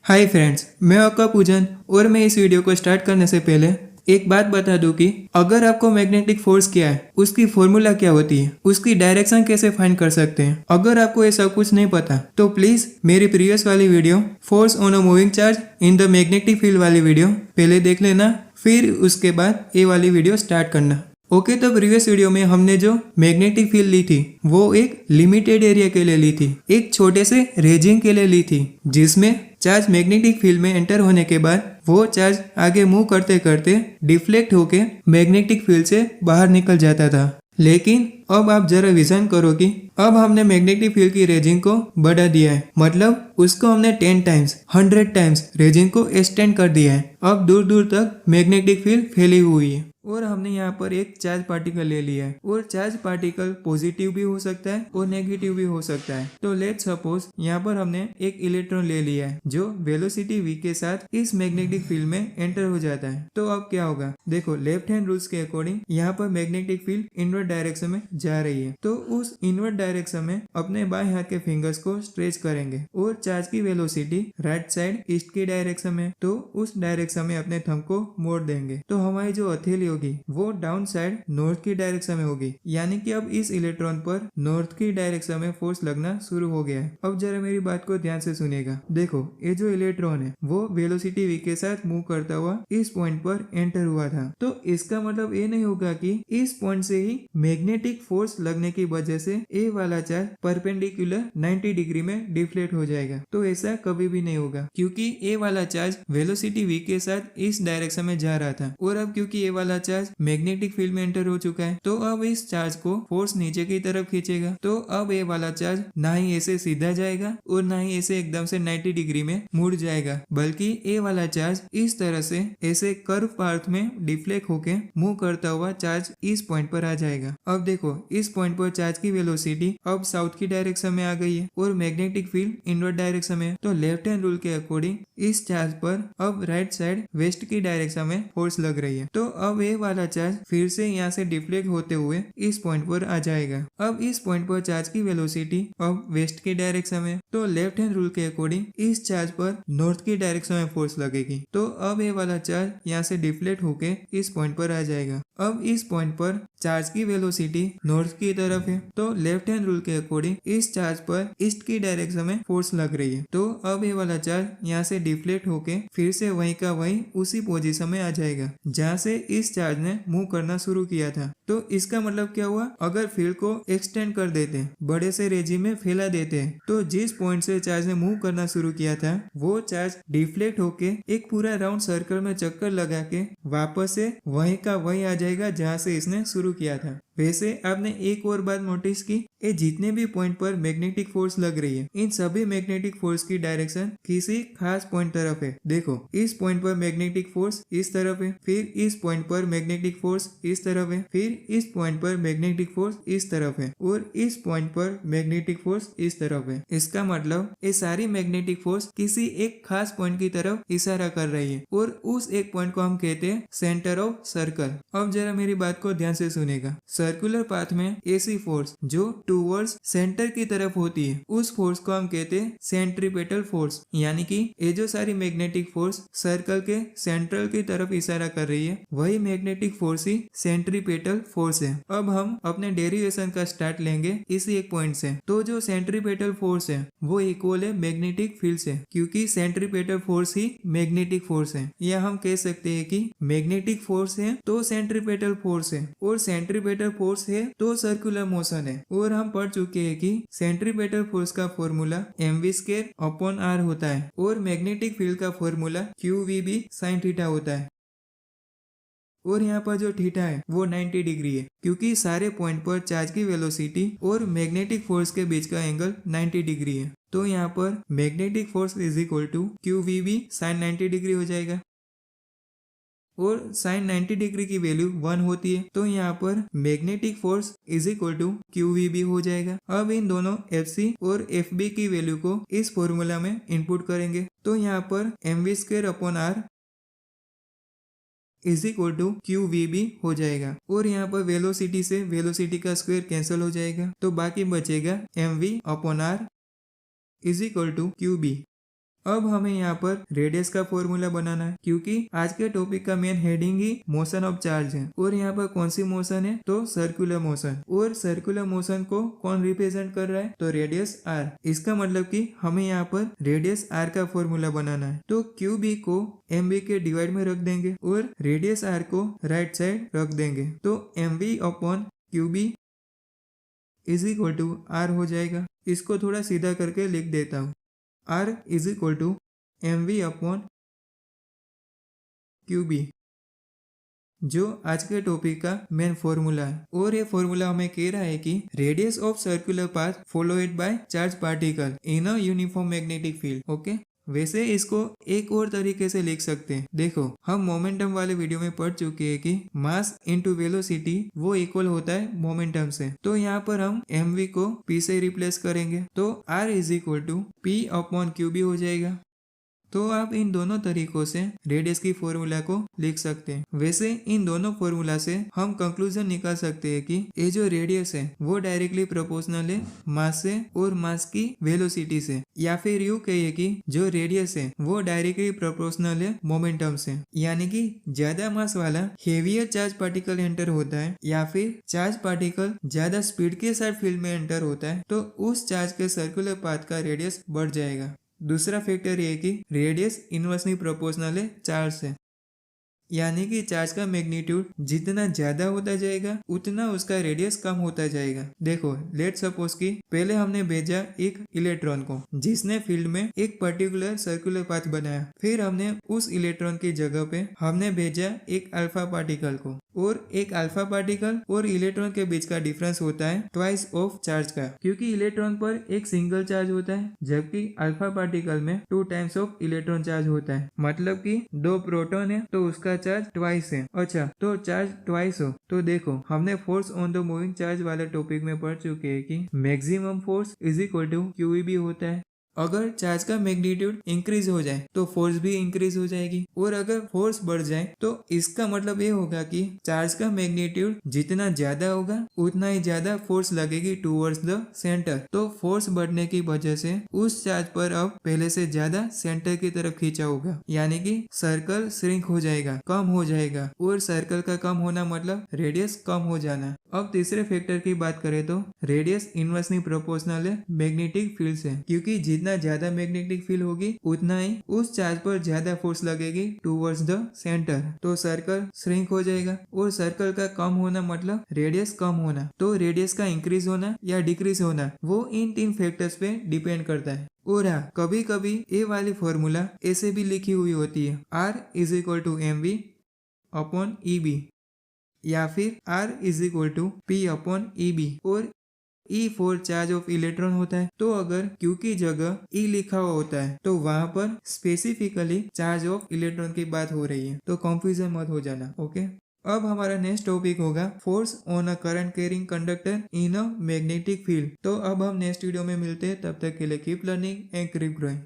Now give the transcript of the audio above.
Hi friends, मैं आपका पूजन और मैं इस वीडियो को स्टार्ट करने से पहले एक बात बता दूं कि अगर आपको मैग्नेटिक फोर्स क्या है, उसकी फॉर्मूला क्या होती है, उसकी डायरेक्शन कैसे फाइंड कर सकते हैं, अगर आपको ये सब कुछ नहीं पता तो प्लीज मेरी प्रीवियस वाली video force on a moving charge in the magnetic field वाली वीडियो पहले देख लेना, फिर उसके बाद ये वाली वीडियो स्टार्ट करना। ओके, तो प्रीवियस वीडियो में हमने जो मैग्नेटिक फील्ड ली थी वो एक लिमिटेड एरिया के लिए ली थी, एक छोटे से रीजन के लिए ली थी, जिसमें चार्ज मैग्नेटिक फील्ड में एंटर होने के बाद वो चार्ज आगे मूव करते करते डिफ्लेक्ट होके मैग्नेटिक फील्ड से बाहर निकल जाता था। लेकिन अब आप जरा विजन करो कि अब हमने मैग्नेटिक फील्ड की रेजिंग को बढ़ा दिया है, मतलब उसको हमने 10 टाइम्स 100 टाइम्स रेजिंग को एक्सटेंड कर दिया है। अब दूर दूर तक मैग्नेटिक फील्ड फैली हुई है और हमने यहाँ पर एक चार्ज पार्टिकल ले लिया है और चार्ज पार्टिकल पॉजिटिव भी हो सकता है और नेगेटिव भी हो सकता है। तो लेट्स सपोज यहाँ पर हमने एक इलेक्ट्रॉन ले लिया है जो वेलोसिटी v के साथ इस मैग्नेटिक फील्ड में एंटर हो जाता है। तो अब क्या होगा, देखो लेफ्ट हैंड रूल्स के अकॉर्डिंग यहाँ पर मैग्नेटिक फील्ड इनवर्ट डायरेक्शन में जा रही है, तो उस इनवर्ट डायरेक्शन में अपने बाएं हाथ के फिंगर्स को स्ट्रेच करेंगे और चार्ज की वेलोसिटी राइट साइड ईस्ट की डायरेक्शन में, तो उस डायरेक्शन में अपने थंब को मोड़ देंगे। तो हमारी जो हथेली होगी वो डाउन साइड नॉर्थ की डायरेक्शन में होगी, यानी कि अब इस इलेक्ट्रॉन पर नॉर्थ की डायरेक्शन में फोर्स लगना शुरू हो गया है। अब जरा मेरी बात को ध्यान से सुनिएगा। देखो ये जो इलेक्ट्रॉन है वो वेलोसिटी v के साथ मूव करता हुआ इस पॉइंट पर एंटर हुआ था, तो इसका मतलब ये नहीं होगा कि इस पॉइंट से ही मैग्नेटिक फोर्स लगने की वजह से ए वाला चार्ज परपेंडिकुलर 90 डिग्री में डिफ्लेक्ट हो जाएगा। तो ऐसा कभी भी नहीं होगा, क्योंकि ए वाला चार्ज वेलोसिटी v के साथ इस डायरेक्शन में जा रहा था और अब क्योंकि ए वाला चार्ज मैग्नेटिक फील्ड में एंटर हो चुका है, तो अब इस चार्ज को फोर्स नीचे की तरफ खींचेगा। तो अब ए वाला चार्ज ना ही ऐसे सीधा जाएगा और ना ही ऐसे एकदम से 90 डिग्री में मुड़ जाएगा, बल्कि ए वाला चार्ज इस तरह से ऐसे कर्व पाथ में डिफ्लेक्ट होके मूव करता हुआ चार्ज इस पॉइंट पर आ जाएगा। अब देखो इस पॉइंट पर चार्ज की वेलोसिटी अब साउथ की डायरेक्शन में आ गई है और मैग्नेटिक फील्ड इनवर्ट डायरेक्शन में, तो लेफ्ट हैंड रूल के अकॉर्डिंग इस चार्ज पर अब राइट साइड वेस्ट की डायरेक्शन में फोर्स लग रही है। तो अब ये वाला चार्ज फिर से यहाँ से डिफ्लेक्ट होते हुए इस पॉइंट पर आ जाएगा। अब इस पॉइंट पर चार्ज की वेलोसिटी अब वेस्ट की डायरेक्शन में, तो लेफ्ट हैंड रूल के अकॉर्डिंग इस चार्ज पर नॉर्थ की डायरेक्शन में फोर्स लगेगी। तो अब ये वाला चार्ज यहाँ से डिफ्लेक्ट होके इस पॉइंट पर आ जाएगा। अब इस पॉइंट पर चार्ज की वेलोसिटी नॉर्थ की तरफ है, तो लेफ्ट हैंड रूल के अकॉर्डिंग इस चार्ज पर ईस्ट की डायरेक्शन में फोर्स लग रही है। तो अब ये वाला चार्ज यहाँ से डिफ्लेक्ट होके फिर से वहीं का वहीं उसी पोजीशन में आ जाएगा जहाँ से इस चार्ज ने मूव करना शुरू किया था। तो इसका मतलब क्या हुआ, अगर फील्ड को एक्सटेंड कर देते हैं, बड़े से रेजिम में फैला देते हैं, तो जिस पॉइंट से चार्ज ने मूव करना शुरू किया था वो चार्ज डिफ्लेक्ट होके एक पूरा राउंड सर्कल में चक्कर लगा के वापस से वहीं का वहीं आ जाएगा जहाँ से इसने शुरू किया था। वैसे आपने एक और बात नोटिस की, ये जितने भी पॉइंट पर मैग्नेटिक फोर्स लग रही है इन सभी मैग्नेटिक फोर्स की डायरेक्शन किसी खास पॉइंट तरफ है। देखो इस पॉइंट पर मैग्नेटिक फोर्स इस तरफ है, फिर इस पॉइंट पर मैग्नेटिक फोर्स इस तरफ है, फिर इस पॉइंट पर मैग्नेटिक फोर्स इस तरफ है और इस पॉइंट पर मैग्नेटिक फोर्स इस तरफ है। इसका मतलब ये सारी मैग्नेटिक फोर्स किसी एक खास पॉइंट की तरफ इशारा कर रही है और उस एक पॉइंट को हम कहते हैं सेंटर ऑफ सर्कल। अब जरा मेरी बात को ध्यान से सुनेगा। सर्कुलर पाथ में ऐसी फोर्स जो टूवर्ड्स सेंटर की तरफ होती है उस फोर्स को हम कहते हैं सेंट्रीपेटल फोर्स, यानी कि ये जो सारी मैग्नेटिक फोर्स सर्कल के सेंट्रल की तरफ इशारा कर रही है वही मैग्नेटिक फोर्स ही सेंट्रीपेटल फोर्स है। अब हम अपने डेरिवेशन का स्टार्ट लेंगे इसी एक पॉइंट से। तो जो सेंट्रीपेटल फोर्स है वो इक्वल है मैग्नेटिक फील्ड से, क्योंकि सेंट्रीपेटल फोर्स ही मैग्नेटिक फोर्स है। या हम कह सकते हैं कि मैग्नेटिक फोर्स है तो सेंट्रीपेटल फोर्स है और सेंट्रीपेटल फोर्स है तो सर्कुलर मोशन है। और हम पढ़ चुके हैं कि सेंट्रीपेटल फोर्स का फॉर्मूला mv²/r होता है और मैग्नेटिक फील्ड का फॉर्मूला qvb sin थीटा होता है। और यहाँ पर जो थीटा है वो 90 डिग्री है, क्योंकि सारे पॉइंट पर चार्ज की वेलोसिटी और मैग्नेटिक फोर्स के बीच का एंगल 90 डिग्री है। तो यहाँ पर magnetic force is equal to qvb sin 90 degree हो जाएगा और sin 90 डिग्री की वैल्यू 1 होती है, तो यहाँ पर magnetic force is equal to qvb हो जाएगा। अब इन दोनों fc और fb की वैल्यू को इस फॉर्मूला में इनपुट करेंगे, तो यहाँ पर mv²/r is equal to qvb हो जाएगा और यहाँ पर वेलोसिटी से वेलोसिटी का स्क्वायर कैंसिल हो जाएगा, तो बाकी बचेगा mv/r is equal to qb। अब हमें यहाँ पर रेडियस का फॉर्मूला बनाना है, क्योंकि आज के टॉपिक का main heading he motion of charge है। और यहाँ पर कौन सी मोशन है, तो सर्कुलर मोशन। और सर्कुलर मोशन को कौन रिप्रेजेंट कर रहा है, तो रेडियस आर। इसका मतलब कि हमें यहाँ पर रेडियस आर का फॉर्मूला बनाना है। तो क्यू बी को एम बी के डिवाइड में रख देंगे और रेडियस आर को राइट साइड रख देंगे। तो m B upon q B is equal to R हो जाएगा। इसको थोड़ा सीधा करके लिख देता हूँ। R is equal to m v upon q B, जो आज के टॉपिक का मेन फॉर्मूला है। और ये फॉर्मूला हमें कह रहा है कि radius of circular path followed by charge particle in a uniform magnetic field. Okay, वैसे इसको एक और तरीके से लिख सकते हैं। देखो, हम मोमेंटम वाले वीडियो में पढ़ चुके हैं कि मास इनटू वेलोसिटी वो इक्वल होता है मोमेंटम से। तो यहाँ पर हम mv को p से रिप्लेस करेंगे, तो r is equal to p upon q B हो जाएगा। तो आप इन दोनों तरीकों से रेडियस की फॉर्मूला को लिख सकते हैं। वैसे इन दोनों फॉर्मूला से हम कंक्लूजन निकाल सकते हैं कि ये जो रेडियस है वो डायरेक्टली प्रोपोर्शनल है मास से और मास की वेलोसिटी से, या फिर यूं कहिए कि जो रेडियस है वो डायरेक्टली प्रोपोर्शनल है मोमेंटम से। यानी कि ज्यादा मास वाला हेवियर चार्ज पार्टिकल एंटर होता है, या फिर चार्ज पार्टिकल ज्यादा स्पीड के साथ फील्ड में एंटर होता है, तो उस चार्ज के सर्कुलर पाथ का रेडियस बढ़ जाएगा। दूसरा फैक्टर ये है कि रेडियस इनवर्सली प्रोपोर्शनल है चार्ज से, यानी कि चार्ज का मैग्नीट्यूड जितना ज्यादा होता जाएगा उतना उसका रेडियस कम होता जाएगा। देखो, लेट सपोज कि पहले हमने भेजा एक इलेक्ट्रॉन को जिसने फील्ड में एक पर्टिकुलर सर्कुलर पाथ बनाया, फिर हमने उस इलेक्ट्रॉन की जगह पे हमने भेजा एक अल्फा पार्टिकल को, और एक अल्फा पार्टिकल और इलेक्ट्रॉन के बीच का डिफरेंस होता है ट्वाइस ऑफ चार्ज का, क्योंकि इलेक्ट्रॉन पर एक सिंगल चार्ज होता है जबकि अल्फा पार्टिकल में 2 टाइम्स ऑफ इलेक्ट्रॉन चार्ज होता है। मतलब कि 2 प्रोटॉन है तो उसका चार्ज ट्वाइस है। अच्छा, तो चार्ज ट्वाइस हो तो देखो, हमने force on the moving charge वाले टॉपिक में पढ़ चुके हैं कि maximum force is equal to QVB होता है। अगर चार्ज का मैग्नीट्यूड इंक्रीज हो जाए तो फोर्स भी इंक्रीज हो जाएगी, और अगर फोर्स बढ़ जाए तो इसका मतलब ये होगा कि चार्ज का मैग्नीट्यूड जितना ज्यादा होगा उतना ही ज्यादा फोर्स लगेगी टूवर्ड्स द सेंटर। तो फोर्स बढ़ने की वजह से उस चार्ज पर अब पहले से ज्यादा सेंटर की तरफ खींचा होगा, यानी कि सर्कल श्रिंक हो जाएगा, कम हो जाएगा, और सर्कल का कम होना मतलब रेडियस कम हो जाना। अब तीसरे फैक्टर की बात करें तो रेडियस इनवर्सली प्रोपोर्शनल है मैग्नेटिक फील्ड से, क्योंकि जितना ज्यादा मैग्नेटिक फील्ड होगी उतना ही उस चार्ज पर ज्यादा फोर्स लगेगी टूवर्ड्स द सेंटर। तो सर्कल श्रिंक हो जाएगा, और सर्कल का कम होना मतलब रेडियस कम होना। तो रेडियस का इंक्रीज होना या डिक्रीज होना वो इन 3 फैक्टर्स पे डिपेंड करता है। और हाँ, कभी कभी ये वाली फॉर्मूला ऐसे भी लिखी हुई होती है, R is equal to m v upon e B, या फिर R is equal to P upon e B, और E for charge of electron होता है। तो अगर Q की जगह E लिखा हुआ होता है तो वहां पर स्पेसिफिकली चार्ज ऑफ इलेक्ट्रॉन की बात हो रही है, तो कंफ्यूजन मत हो जाना। ओके, अब हमारा नेक्स्ट टॉपिक होगा force on a current carrying conductor in a magnetic field. तो अब हम नेक्स्ट वीडियो में मिलते हैं, तब तक के लिए keep learning and keep growing.